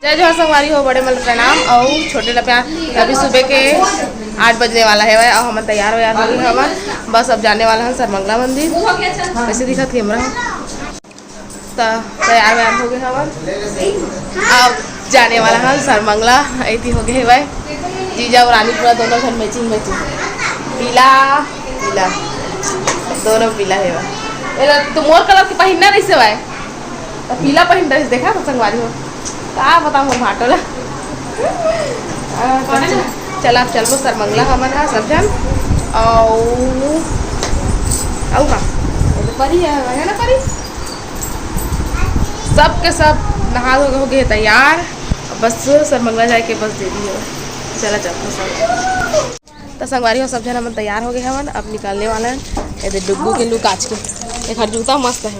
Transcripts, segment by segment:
जय जोहर संगवारी हो, बड़े मल प्रणाम। और छोटे लप्या अभी सुबह के 8 बजने वाला है और हम तैयार हो गए हमार बस अब जाने वाला है सरमंगला मंदिर। वैसे दिखा कैमरा तैयार व्यार हो गए हमार अब जाने वाला है सरमंगला। ऐसी हो गए भाई जीजा और रानी पूरा दोनों घर मैचिंग पीला पीला दोनों पीला है भाई। तो मोर कलर के पहनना नहीं से भाई तो पीला पहन रहे देखा तो संगवारी हो का बताऊँ भाटोला। चला चलो सरमंगला हमन है सब जन औ का परी है ना परी सब के सब नहा हो गए तैयार। बस सरमंगला जाए के बस दे दी है। चला चलते सब तो संगवारी हो सब जन हम तैयार हो गए हमन अब निकलने वाला है। ये डुग्गू के लुक आज के एक हर जूता मस्त है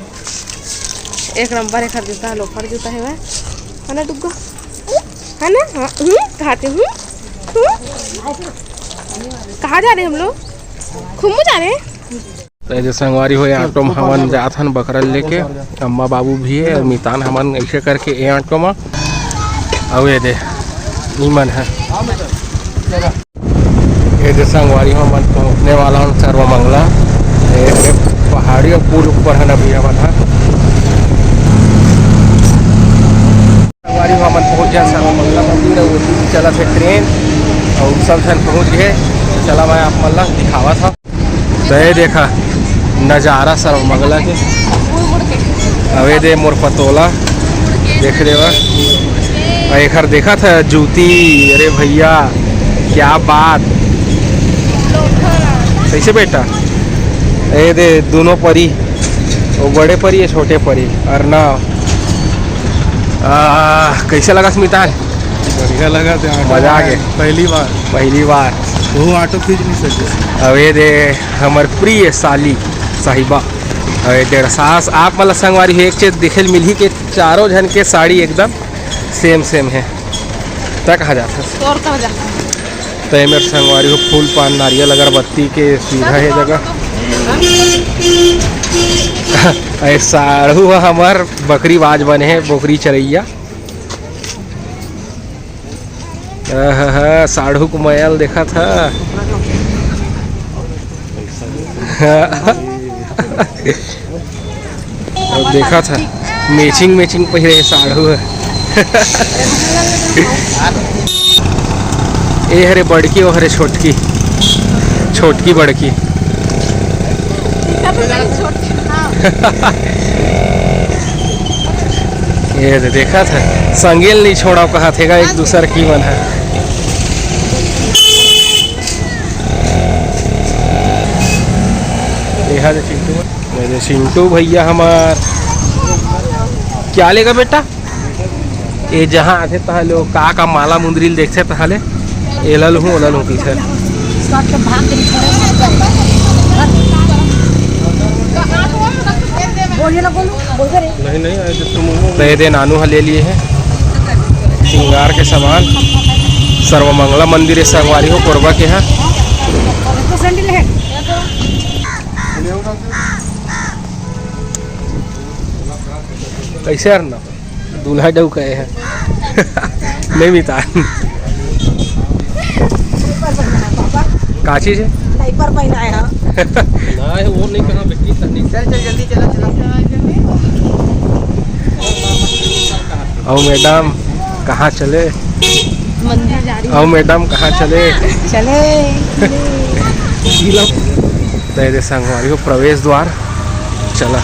एक नंबर एक हर जूता लोफर जूता है ना डुग्गू है ना। हाँ खाते हूँ कहाँ जा रहे हम लोग खुम्बू जा रहे हैं। तो संगवारी हो ऑटो में हमन जात हन बकरल लेके अम्मा बाबू भी है और मितान हमन ऐसे करके ए ऑटो में और ये दे नीमन है। ये दे संगवारी हमन पहुँचने वाला हूँ सर्वमंगला पहाड़ी और पुल ऊपर है अभी हमन है हमन पहुँच गए सर्वमंगला मंदिर और चला थे ट्रेन और सब जन पहुँच गए। चला मैं आप मल्ला दिखावा था तो ये देखा नज़ारा सर्वमंगला के अवे दे मोर पतोला देख रहे और एक हर देखा था जूती। अरे भैया क्या बात कैसे बेटा ये दे दोनों परी वो बड़े परी है छोटे परी अरना कैसे लगा स्मितान बढ़िया लगा था मजा आ गया पहली बार वो ऑटो खींच नहीं सके। अब ये दे हमार प्रिय साली साहिबा अरे डेढ़ सास आप मतलब संगवारी एक चीज दिखे मिली के चारों जन के साड़ी एकदम सेम है तक कहा जाता तो मेरे संगवारी को फूल पान नारियल अगरबत्ती के सुविधा है जगह साड़ू हमार बकरी बाज बने हैं बोकरी चरैया साढ़ू को मैल देखा था देखा था मैचिंग पहले साढ़ू है। ये हरे बड़की और हरे छोटकी बड़की ये देखा था संगेल नहीं छोड़ा कहा थे एक दूसर की मन है। चिंटू भैया हमार क्या लेगा बेटा ये जहाँ आते तहले का माला मुंदरिल देखते तहले एलल हूँ पीछे नहीं दे नानू ले लिए हैं श्रृंगार के सामान सर्वमंगला मंदिर संगवारी हो कोरबा के है। कैसे यार ना दूल्हा डऊ कहे हैं नहीं मिता का चीज है डायपर पहनाया नहीं वो नहीं कहा बेटी चल जल्दी चला आओ मैडम कहाँ चले मंदिर जा रही आओ मैडम कहाँ चले संगवारी हो प्रवेश द्वार चला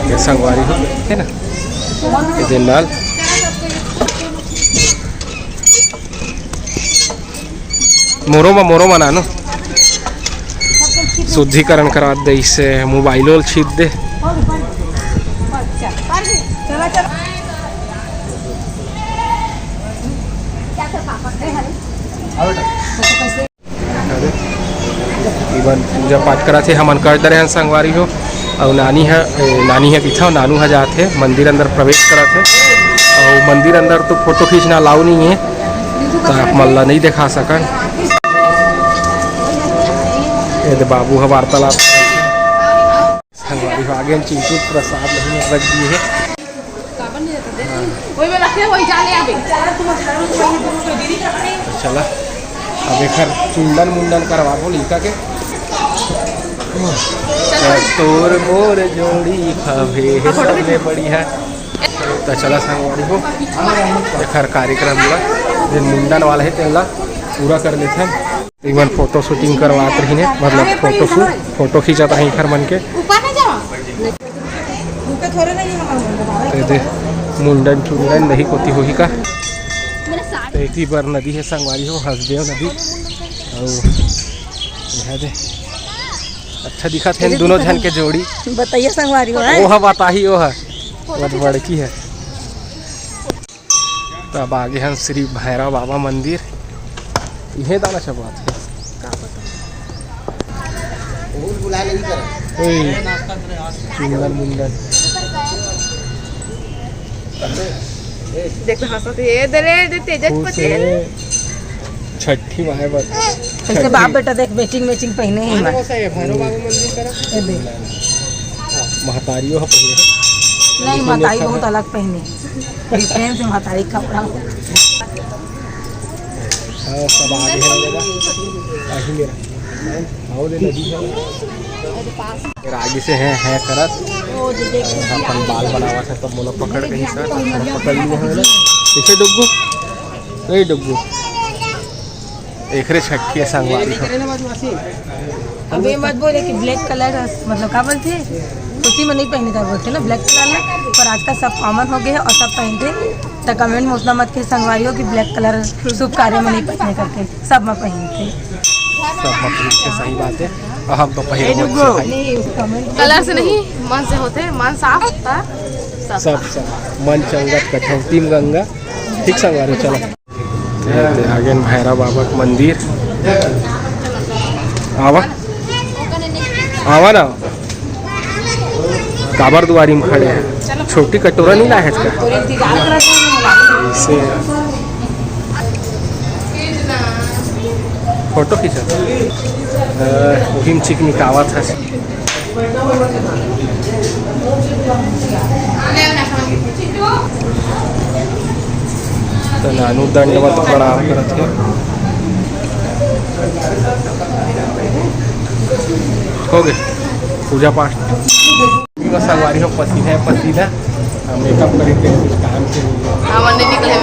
ये संगवारी हो है ना ये नाल मोरो नानो शुद्धिकरण करा दे इससे मोबाइलो छीट दे पूजा पाठ करा थे हमन कर दे रहे संगवारी हो और नानी है पीछा नानू है जाते मंदिर अंदर प्रवेश करा थे और मंदिर अंदर तो फोटो खींचना अलाउ नहीं है तो आप मल्ला नहीं दिखा सकन। ये बाबू है वार्तालाप संगवारी हो आगे चिंटू प्रसाद नहीं रख दिए है वही में रखे वही जाने आवे चला अब एक चुंडन मुंडन करवा बोल इका के तोर मोर जोड़ी खावे सबले बड़ी है। तो चला संगवारी हो एक कार्यक्रम ला मुंडन वाला है तेला पूरा कर लेते हैं। एक बार फोटो शूटिंग करवाते रही ने मतलब फोटो खींचाता है घर मन के मुंडन चुंडन नहीं होती होगी का एक बार नदी है संगवारी हो हसदेव नदी और दे अच्छा दिखा थे दोनों जन के जोड़ी बताइए संगवारी हो वो बताही वो है बहुत बड़की है। तो अब आगे हम श्री भैरव बाबा मंदिर यह दाना सब बात है चुंडन मुंडन देख हंसत ये दे तेजस पटेल छठी माहे बस ऐसे बाप बेटा देख मैचिंग पहने हैं भैरव बाबा मंदिर करा महतारियों है पहले नहीं महतारी बहुत अलग पहने डिफरेंस है महतारी कपड़ा सब आगे है आही मेरा आओ दे नदी है फिर आगे से है करत अपन बाल बनावा था तब मोला पकड़ के ही सर पकड़ लिए हैं इसे डुग्गू नहीं डुग्गू एकरे छठी है संगवारी हो। अब ये मत बोले कि ब्लैक कलर मतलब क्या बोलते सूची में नहीं पहने था बोलते ना ब्लैक कलर में पर आजकल सब कॉमन हो गए और सब पहनते तो कमेंट में उतना मत के संगवारी हो कि ब्लैक कलर शुभ कार्य में नहीं पहने करके सब में पहनते सब मतलब सही बात है और हम तो पहले कलर से नहीं मन से होते मन साफ होता सब मन चंगत कठौती गंगा ठीक संगवारी चलो आगे भैरव बाबा का मंदिर आवा ना काबर दुआरी में खड़े हैं छोटी कटोरा नहीं लाए इसका फोटो खींचा वही में चिकनी कावा था तो नानू दंडवत प्रणाम करते हो गए पूजा पाठ संगवारी हो पसीना मेकअप करेंगे कुछ काम से निकले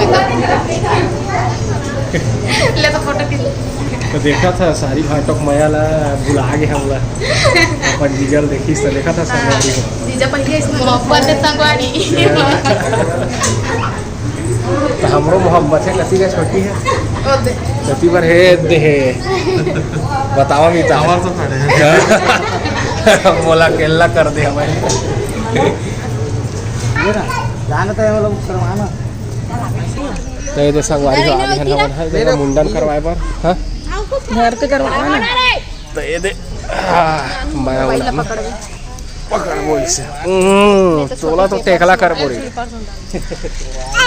ले तो फोटो तो देखा था सारी भाटक मया ला बुला गए हम अपन डीजल देखी तो देखा था संगवारी हो जीजा पहले मोहब्बत है संगवारी तो हमरो मोहब्बत है कसी का छोटी है कसी पर है दे बतावा भी टावर तो खड़े मोला केला कर दे हमारे जाना तो हम लोग करवाना तो ये संगवारी हो आगे है मुंडन करवाए पर हां घर पे करवाना तो ये दे मैं पकड़ बोल से तोला तो टेकला कर बोरी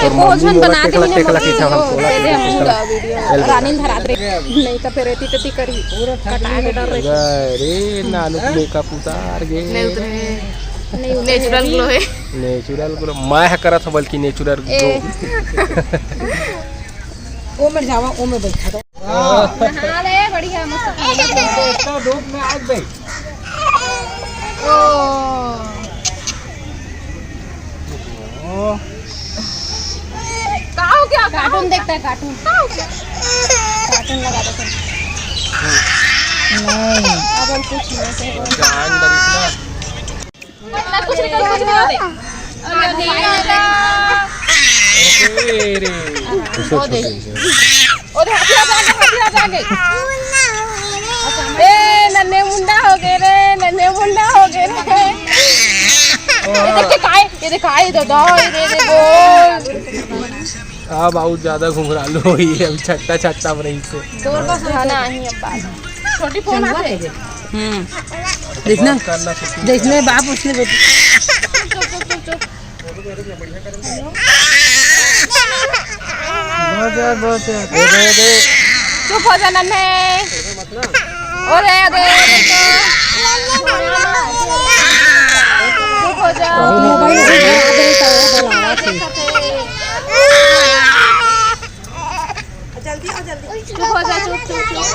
और मम्मी मोला टेकला की था हम तोला रानी धरात रे नहीं तो फिर रेती टेती करी पूरा कटा के डर रे अरे नानू मेकअप उतार गे नहीं नेचुरल ग्लो है नेचुरल ग्लो मैं करत बल्कि नेचुरल ग्लो ओ में जावा ओ में बैठा दो नहा ले बढ़िया मस्त तो धूप में आज भाई ओ का हो गया कार्टून देखता है कार्टून कार्टून लगा दो नहीं अब हम कुछ नहीं से जान दरिश्ना ना कुछ निकल दे अरे नहीं आता रे ओ दे हाथी आ जाएंगे ए नन्हे मुंडा हो गए रे ये देख काय दादा ये दे बोल हाँ बहुत ज्यादा घुंघरालू हुई है अभी छट्टा रही से दूर का सुहाना ही अब बात छोटी फोन आते देखना देखने बाप उसने बेटी बहुत चुप हो जा नन्हे ओ रे दे हो जा जल्दी आओ जल्दी चुप हो जा चुप चुप चुप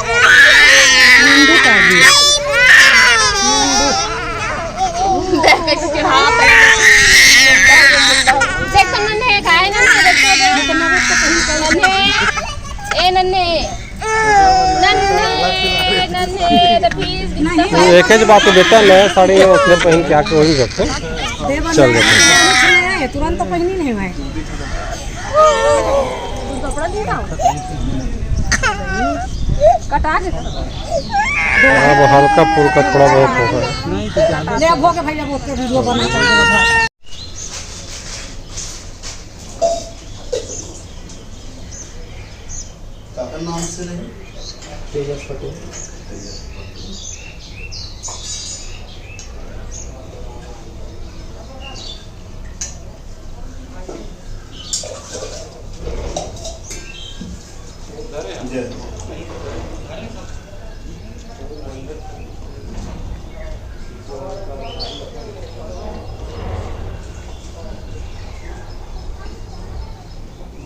देख के हाथ देख नन्हे खाए ना नन्हे ए नन्हे नन्हे नन्हे द प्लीज एक ही बात बेटा नया साड़ी उसने पहन के आके वही रखते चल गए तुरंत तो पहनी नहीं भाई कपड़ा दे दाओ कटा दे अब हल्का फुल्का थोड़ा बहुत होगा ले अब हो के भाई अब उसके वीडियो बना कर काका नाम से नहीं तेजस पटेल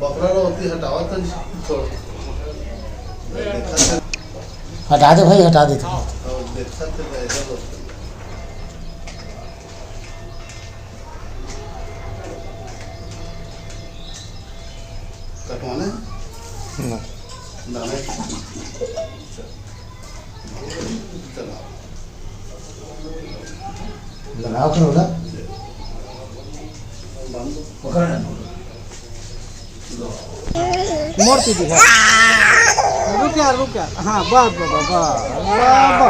बकरा होती हटावा तो हटा दे भाई हटा दे कटवाना दाने लगाओ करो ना पकड़ मूर्ति दिखा रुक हाँ बस बाबा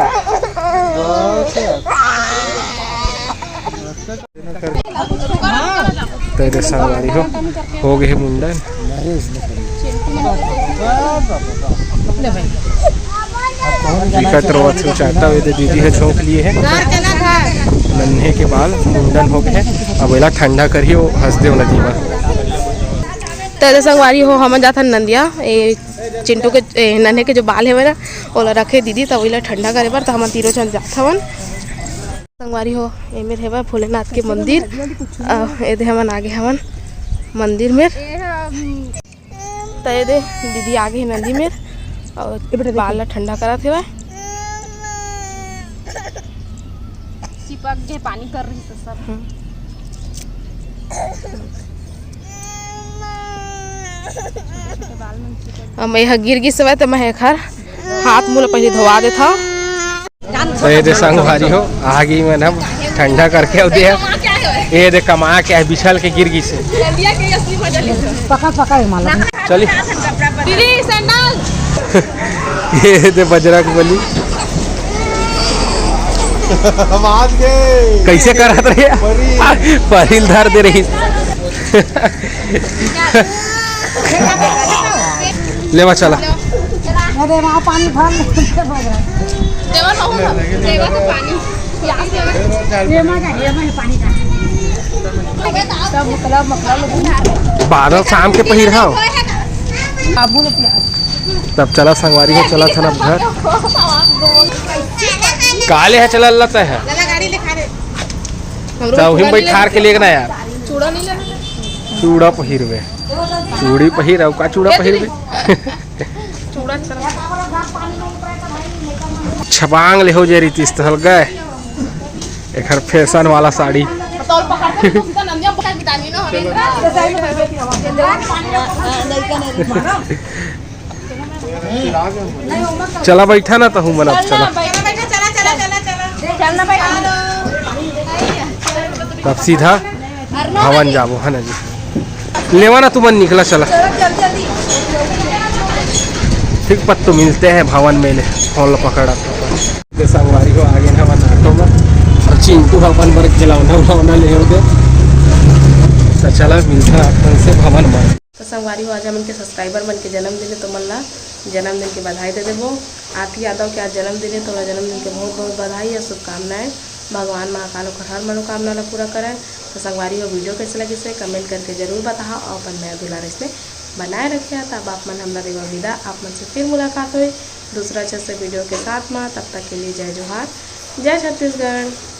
तेरे साड़ी हो गए मुंडन चाहता हुए दीदी है छोंक लिए है नन्हे के बाल मुंडन हो गए अब वेला ठंडा करिए वो हंस दे नदी में तेरे संगवारी हो हम जाता नंदिया चिंटू के नन्हे के जो बाल है मेरा ओला रखे दीदी तब वही ठंडा करे पर तो हम तीनों चल जाता हवन संगवारी हो एमेर है भोलेनाथ के मंदिर ये हमन आगे हवन मंदिर में तो ये दीदी आगे है नंदी में और बाल ठंडा करा थे चिपक के पानी कर रही है सब मैं गिर गिर से तो मैं घर हाथ मुँह पहले धोवा देता ये संगवारी हो आगे में ना ठंडा करके दे ये दे कमा के है बिछल के गिर गी से पका माला चली दीदी सैंडल ये दे बजरंग बली आवाज गए कैसे करत रही परिल धर दे रही लेवा चला अरे वहाँ पानी भर देवा तो पानी पानी बादल शाम के पहिर हो तब चला संगवारी है चला चला घर काले है चला लता है वही बैठार के लिए ना यार चूड़ा नहीं लेना चूड़ा पहिरवे चूड़ी पहिर और का चूड़ा पहिरवे चूड़ा छपांग ले हो जे रीति स्थल गए एक फैशन वाला साड़ी तौल पकड़ते तो सीधा नंदिया पकड़ के डाली ना चला बैठा ना तो हूँ मना चला तब सीधा भवन जाबो है ना जी लेवा ना तुम निकला चला ठीक पत्तो मिलते हैं भवन में फल पकड़ा संगवारी को आगे ना ऑटो में और चिंटू अपन वर्ग जलावना उलावना ले हो गए तो चला मिलता अपन से भवन में तो संगवारी हो आज हम इनके सब्सक्राइबर बन के जन्मदिन है तो मल्ला जन्मदिन की बधाई दे देवो आरती यादव के आज जन्मदिन है तो जन्मदिन के बहुत बहुत बधाई और शुभकामनाएं भगवान महाकाल को हर मनोकामना ला पूरा करें तो संगवारी हो वीडियो कैसे लगी से कमेंट करके जरूर बताओ और अपन नया दुलार इसमें बनाए रखे तब आप मन हमारा देवा विदा आप मन से फिर मुलाकात हुई दूसरा अच्छे से वीडियो के साथ में तब तक के लिए जय जोहार जय छत्तीसगढ़।